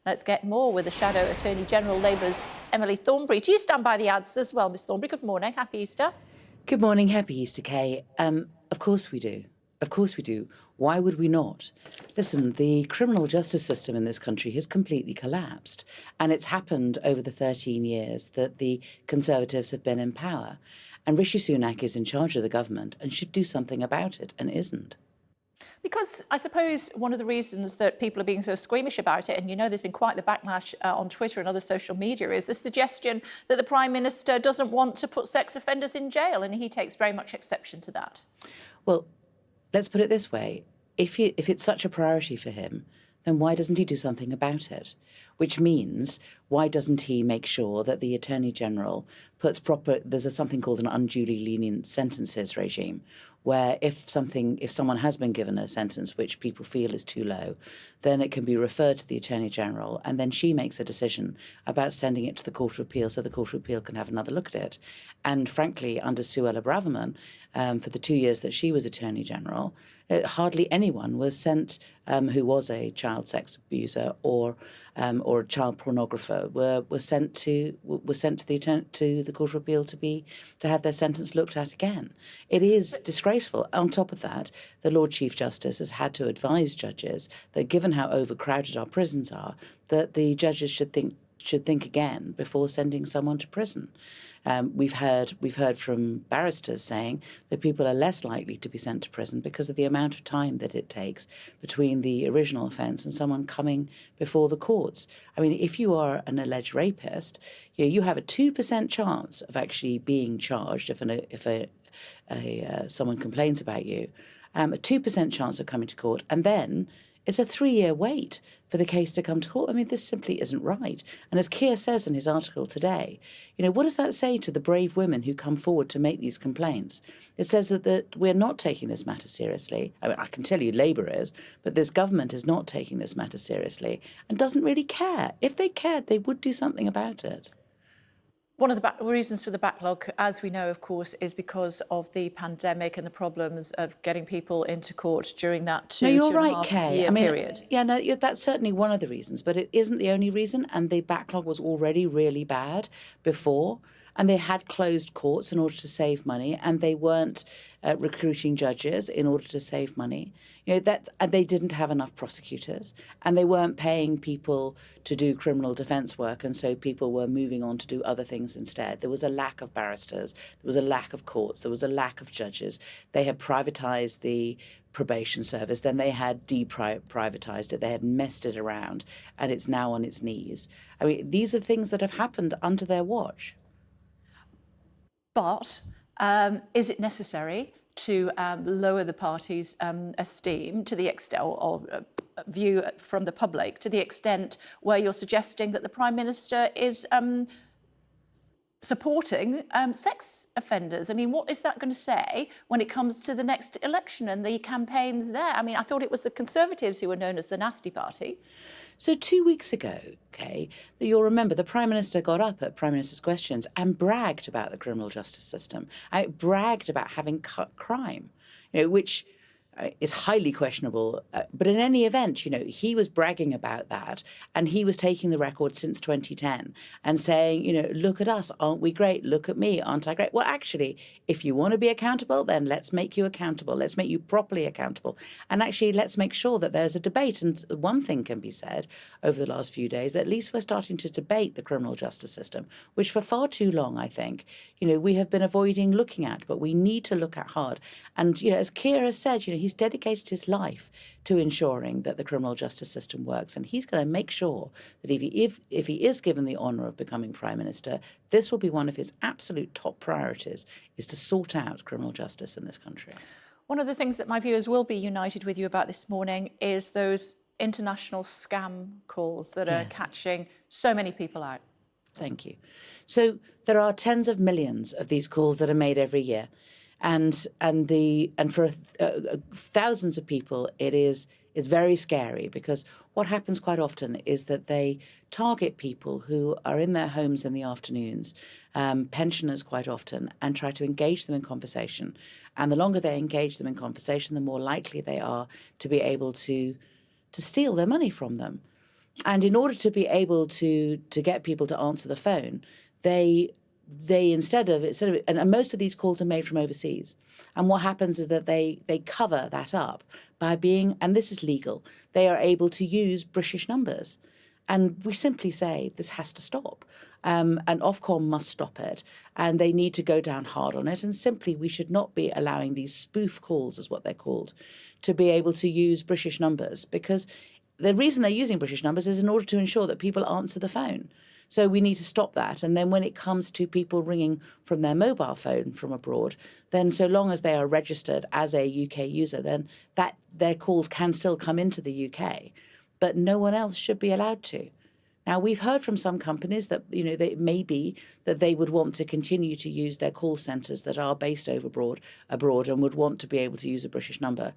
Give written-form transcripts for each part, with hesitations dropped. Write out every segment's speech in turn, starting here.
Let's get more with the Shadow Attorney General, Labour's Emily Thornberry. Do you stand by the ads as well, Miss Thornberry? Good morning. Happy Easter. Good morning. Happy Easter, Kay. Of course we do. Of course we do. Why would we not? Listen, the criminal justice system in this country has completely collapsed, and it's happened over the 13 years that the Conservatives have been in power. And Rishi Sunak is in charge of the government and should do something about it, and isn't. Because I suppose one of the reasons that people are being so squeamish about it, and there's been quite the backlash on Twitter and other social media, is the suggestion that the Prime Minister doesn't want to put sex offenders in jail, and he takes very much exception to that. Well, let's put it this way. If it's such a priority for him, then why doesn't he do something about it? Which means, why doesn't he make sure that the Attorney General puts there's something called an unduly lenient sentences regime, where if someone has been given a sentence which people feel is too low, then it can be referred to the Attorney General, and then she makes a decision about sending it to the Court of Appeal so the Court of Appeal can have another look at it. And frankly, under Suella Braverman, for the 2 years that she was Attorney General, hardly anyone was sent who was a child sex abuser or a child pornographer were sent to the Court of Appeal to have their sentence looked at again. It is disgraceful. On top of that, the Lord Chief Justice has had to advise judges that, given how overcrowded our prisons are, that the judges should think again before sending someone to prison. We've heard from barristers saying that people are less likely to be sent to prison because of the amount of time that it takes between the original offence and someone coming before the courts. I mean, if you are an alleged rapist, you have a 2% chance of actually being charged if someone complains about you, a 2% chance of coming to court, and then it's a 3-year wait for the case to come to court. I mean, this simply isn't right. And as Keir says in his article today, what does that say to the brave women who come forward to make these complaints? It says that we're not taking this matter seriously. I mean, I can tell you Labour is, but this government is not taking this matter seriously and doesn't really care. If they cared, they would do something about it. One of the reasons for the backlog, as we know, of course, is because of the pandemic and the problems of getting people into court during that two and a half year period. Yeah, no, that's certainly one of the reasons, but it isn't the only reason. And the backlog was already really bad before. And they had closed courts in order to save money, and they weren't recruiting judges in order to save money. And they didn't have enough prosecutors, and they weren't paying people to do criminal defence work, and so people were moving on to do other things instead. There was a lack of barristers, there was a lack of courts, there was a lack of judges. They had privatised the probation service, then they had deprivatised it, they had messed it around, and it's now on its knees. I mean, these are things that have happened under their watch. But is it necessary to lower the party's esteem to the extent or view from the public to the extent where you're suggesting that the Prime Minister is supporting sex offenders? I mean, what is that going to say when it comes to the next election and the campaigns there? I mean, I thought it was the Conservatives who were known as the nasty party. So 2 weeks ago, Kay, you'll remember the Prime Minister got up at Prime Minister's Questions and bragged about the criminal justice system. Bragged about having cut crime, which is highly questionable. But in any event, he was bragging about that, and he was taking the record since 2010 and saying, look at us, aren't we great? Look at me, aren't I great? Well, actually, if you want to be accountable, then let's make you accountable. Let's make you properly accountable. And actually, let's make sure that there's a debate. And one thing can be said over the last few days, at least we're starting to debate the criminal justice system, which for far too long, I think, we have been avoiding looking at, but we need to look at hard. And, as Keir has said, he's dedicated his life to ensuring that the criminal justice system works, and he's going to make sure that if he is given the honour of becoming Prime Minister, this will be one of his absolute top priorities, is to sort out criminal justice in this country. One of the things that my viewers will be united with you about this morning is those international scam calls that are catching so many people out. Thank you. So there are tens of millions of these calls that are made every year. And for thousands of people, it's very scary, because what happens quite often is that they target people who are in their homes in the afternoons, pensioners quite often, and try to engage them in conversation. And the longer they engage them in conversation, the more likely they are to be able to steal their money from them. And in order to be able to get people to answer the phone, they instead of and most of these calls are made from overseas. And what happens is that they cover that up by being, and this is legal, they are able to use British numbers. And we simply say this has to stop. And Ofcom must stop it. And they need to go down hard on it. And simply we should not be allowing these spoof calls, is what they're called, to be able to use British numbers. Because the reason they're using British numbers is in order to ensure that people answer the phone. So we need to stop that. And then when it comes to people ringing from their mobile phone from abroad, then so long as they are registered as a UK user, then that their calls can still come into the UK. But no one else should be allowed to. Now, we've heard from some companies that, they may be that they would want to continue to use their call centres that are based abroad and would want to be able to use a British number.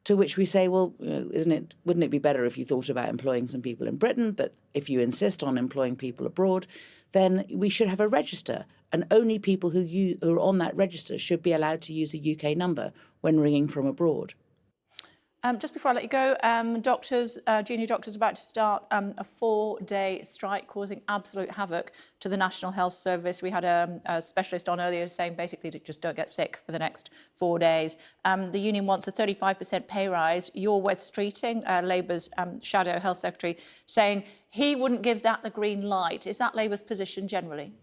To which we say, well, wouldn't it be better if you thought about employing some people in Britain? But if you insist on employing people abroad, then we should have a register. And only people who are on that register should be allowed to use a UK number when ringing from abroad. Just before I let you go, junior doctors about to start a 4-day strike causing absolute havoc to the National Health Service. We had a specialist on earlier saying basically just don't get sick for the next 4 days. The union wants a 35% pay rise. You're Wes Streeting, Labour's shadow health secretary, saying he wouldn't give that the green light. Is that Labour's position generally?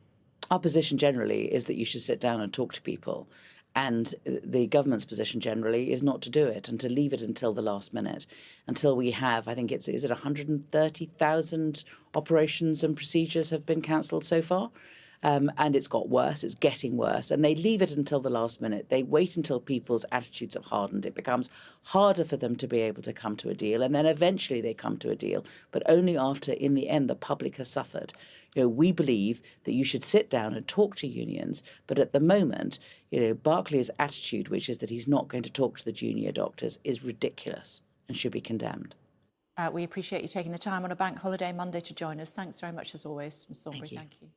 Our position generally is that you should sit down and talk to people. And the government's position generally is not to do it and to leave it until the last minute, until we have, I think is it 130,000 operations and procedures have been cancelled so far. And it's got worse, it's getting worse. And they leave it until the last minute. They wait until people's attitudes have hardened. It becomes harder for them to be able to come to a deal. And then eventually they come to a deal, but only after, in the end, the public has suffered. We believe that you should sit down and talk to unions. But at the moment, Barclay's attitude, which is that he's not going to talk to the junior doctors, is ridiculous and should be condemned. We appreciate you taking the time on a bank holiday Monday to join us. Thanks very much as always, Ms. Thornberry. Thank you.